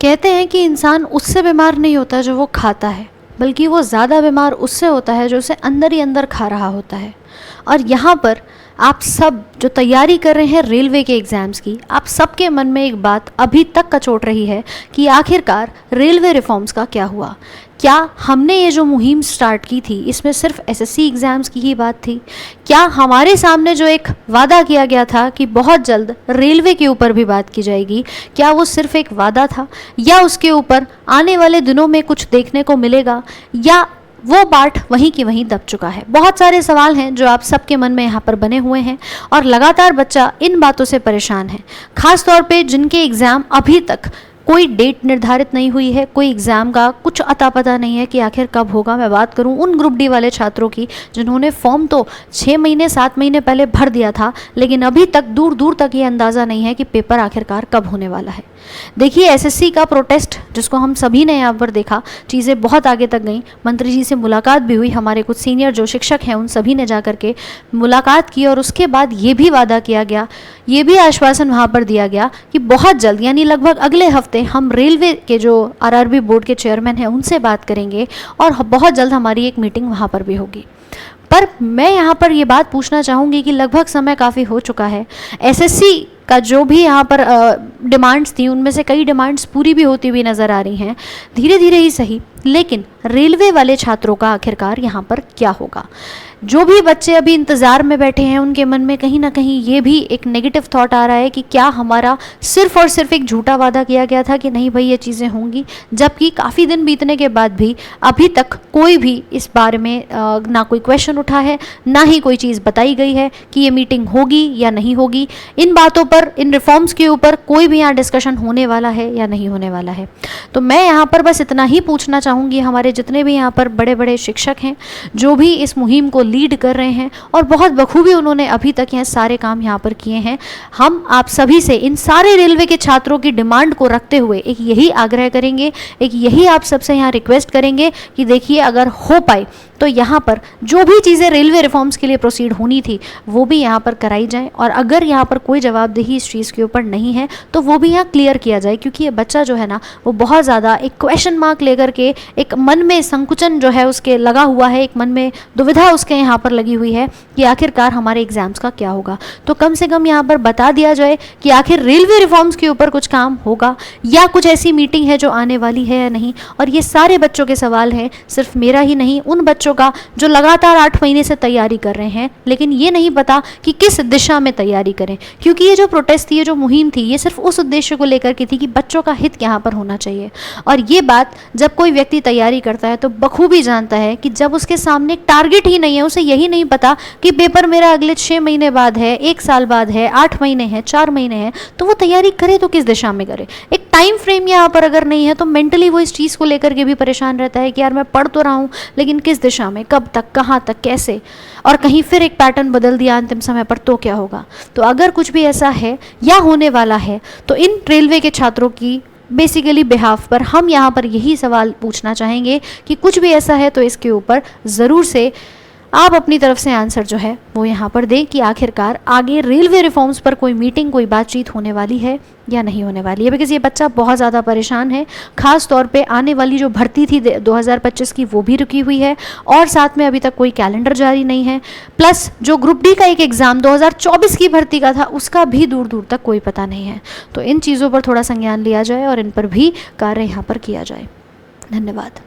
कहते हैं कि इंसान उससे बीमार नहीं होता जो वो खाता है, बल्कि वो ज़्यादा बीमार उससे होता है जो उसे अंदर ही अंदर खा रहा होता है। और यहाँ पर आप सब जो तैयारी कर रहे हैं रेलवे के एग्ज़ाम्स की, आप सबके मन में एक बात अभी तक कचोट रही है कि आखिरकार रेलवे रिफॉर्म्स का क्या हुआ। क्या हमने ये जो मुहिम स्टार्ट की थी इसमें सिर्फ एसएससी एग्ज़ाम्स की ही बात थी? क्या हमारे सामने जो एक वादा किया गया था कि बहुत जल्द रेलवे के ऊपर भी बात की जाएगी, क्या वो सिर्फ एक वादा था, या उसके ऊपर आने वाले दिनों में कुछ देखने को मिलेगा, या वो पार्ट वहीं की वहीं दब चुका है? बहुत सारे सवाल हैं जो आप सबके मन में यहाँ पर बने हुए हैं और लगातार बच्चा इन बातों से परेशान है, खास तौर पे जिनके एग्ज़ाम अभी तक कोई डेट निर्धारित नहीं हुई है, कोई एग्ज़ाम का कुछ अता पता नहीं है कि आखिर कब होगा। मैं बात करूं उन ग्रुप डी वाले छात्रों की जिन्होंने फॉर्म तो 6 महीने 7 महीने पहले भर दिया था, लेकिन अभी तक दूर दूर तक ये अंदाज़ा नहीं है कि पेपर आखिरकार कब होने वाला है। देखिए, एसएससी का प्रोटेस्ट जिसको हम सभी ने यहाँ पर देखा, चीज़ें बहुत आगे तक गई। मंत्री जी से मुलाकात भी हुई, हमारे कुछ सीनियर जो शिक्षक हैं उन सभी ने जा कर के मुलाकात की और उसके बाद ये भी वादा किया गया, ये भी आश्वासन वहाँ पर दिया गया कि बहुत जल्द, यानी लगभग अगले हफ्ते हम रेलवे के जो आरआरबी बोर्ड के चेयरमैन हैं उनसे बात करेंगे और बहुत जल्द हमारी एक मीटिंग वहाँ पर भी होगी। पर मैं यहाँ पर ये बात पूछना चाहूँगी कि लगभग समय काफ़ी हो चुका है, एसएससी का जो भी यहाँ पर डिमांड्स थी उनमें से कई डिमांड्स पूरी भी होती हुई नज़र आ रही हैं, धीरे धीरे ही सही, लेकिन रेलवे वाले छात्रों का आखिरकार यहाँ पर क्या होगा? जो भी बच्चे अभी इंतज़ार में बैठे हैं उनके मन में कहीं ना कहीं ये भी एक नेगेटिव थॉट आ रहा है कि क्या हमारा सिर्फ और सिर्फ एक झूठा वादा किया गया था कि नहीं भाई ये चीज़ें होंगी, जबकि काफ़ी दिन बीतने के बाद भी अभी तक कोई भी इस बारे में ना कोई क्वेश्चन उठा है, ना ही कोई चीज़ बताई गई है कि ये मीटिंग होगी या नहीं होगी। इन बातों पर, इन रिफॉर्म्स के ऊपर कोई भी यहाँ डिस्कशन होने वाला है या नहीं होने वाला है। तो मैं यहाँ पर बस इतना ही पूछना चाहूँगी, हमारे जितने भी यहाँ पर बड़े बड़े शिक्षक हैं जो भी इस मुहिम को लीड कर रहे हैं और बहुत बखूबी उन्होंने अभी तक यह सारे काम यहाँ पर किए हैं, हम आप सभी से इन सारे रेलवे के छात्रों की डिमांड को रखते हुए एक यही आग्रह करेंगे, एक यही आप सबसे यहाँ रिक्वेस्ट करेंगे कि देखिए, अगर हो पाए तो यहाँ पर जो भी चीज़ें रेलवे रिफॉर्म्स के लिए प्रोसीड होनी थी वो भी यहाँ पर कराई जाए, और अगर यहाँ पर कोई जवाबदेही इस चीज़ के ऊपर नहीं है तो वो भी यहाँ क्लियर किया जाए, क्योंकि ये बच्चा जो है ना वो बहुत ज़्यादा एक क्वेश्चन मार्क लेकर के, एक मन में संकुचन जो है उसके लगा हुआ है, एक मन में दुविधा उसके यहाँ पर लगी हुई है कि आखिरकार हमारे एग्जाम्स का क्या होगा। तो कम से कम यहाँ पर बता दिया जाए कि आखिर रेलवे रिफॉर्म्स के ऊपर कुछ काम होगा या कुछ ऐसी मीटिंग है जो आने वाली है या नहीं। और ये सारे बच्चों के सवाल हैं, सिर्फ मेरा ही नहीं, उन बच्चों का जो लगातार 8 महीने से तैयारी कर रहे हैं, लेकिन ये नहीं पता कि किस दिशा में तैयारी करें, क्योंकि ये जो प्रोटेस्ट थी, ये जो मुहिम थी, ये सिर्फ उस उद्देश्य को लेकर के थी कि बच्चों का हित यहाँ पर होना चाहिए। और ये बात जब कोई व्यक्ति तैयारी करता है तो बखूबी जानता है कि जब उसके सामने एक टारगेट ही नहीं है, उसे यही नहीं पता कि पेपर मेरा अगले 6 महीने बाद है, 1 साल बाद है, 8 महीने है, 4 महीने है, तो वो तैयारी करे तो किस दिशा में करे। एक टाइम फ्रेम यहाँ पर अगर नहीं है तो मेंटली वो इस चीज़ को लेकर के भी परेशान रहता है कि यार मैं पढ़ तो रहा हूँ, लेकिन किस दिशा में, कब तक, कहाँ तक, कैसे, और कहीं फिर एक पैटर्न बदल दिया अंतिम समय पर तो क्या होगा। तो अगर कुछ भी ऐसा है या होने वाला है तो इन रेलवे के छात्रों की बेसिकली बिहाफ पर हम यहाँ पर यही सवाल पूछना चाहेंगे कि कुछ भी ऐसा है तो इसके ऊपर ज़रूर से आप अपनी तरफ से आंसर जो है वो यहाँ पर दें कि आखिरकार आगे रेलवे रिफॉर्म्स पर कोई मीटिंग, कोई बातचीत होने वाली है या नहीं होने वाली है। बिकॉज ये बच्चा बहुत ज़्यादा परेशान है, खास तौर पे आने वाली जो भर्ती थी 2025 की वो भी रुकी हुई है, और साथ में अभी तक कोई कैलेंडर जारी नहीं है, प्लस जो ग्रुप डी का एक एग्ज़ाम 2024 की भर्ती का था उसका भी दूर दूर तक कोई पता नहीं है। तो इन चीज़ों पर थोड़ा संज्ञान लिया जाए और इन पर भी कार्य यहाँ पर किया जाए। धन्यवाद।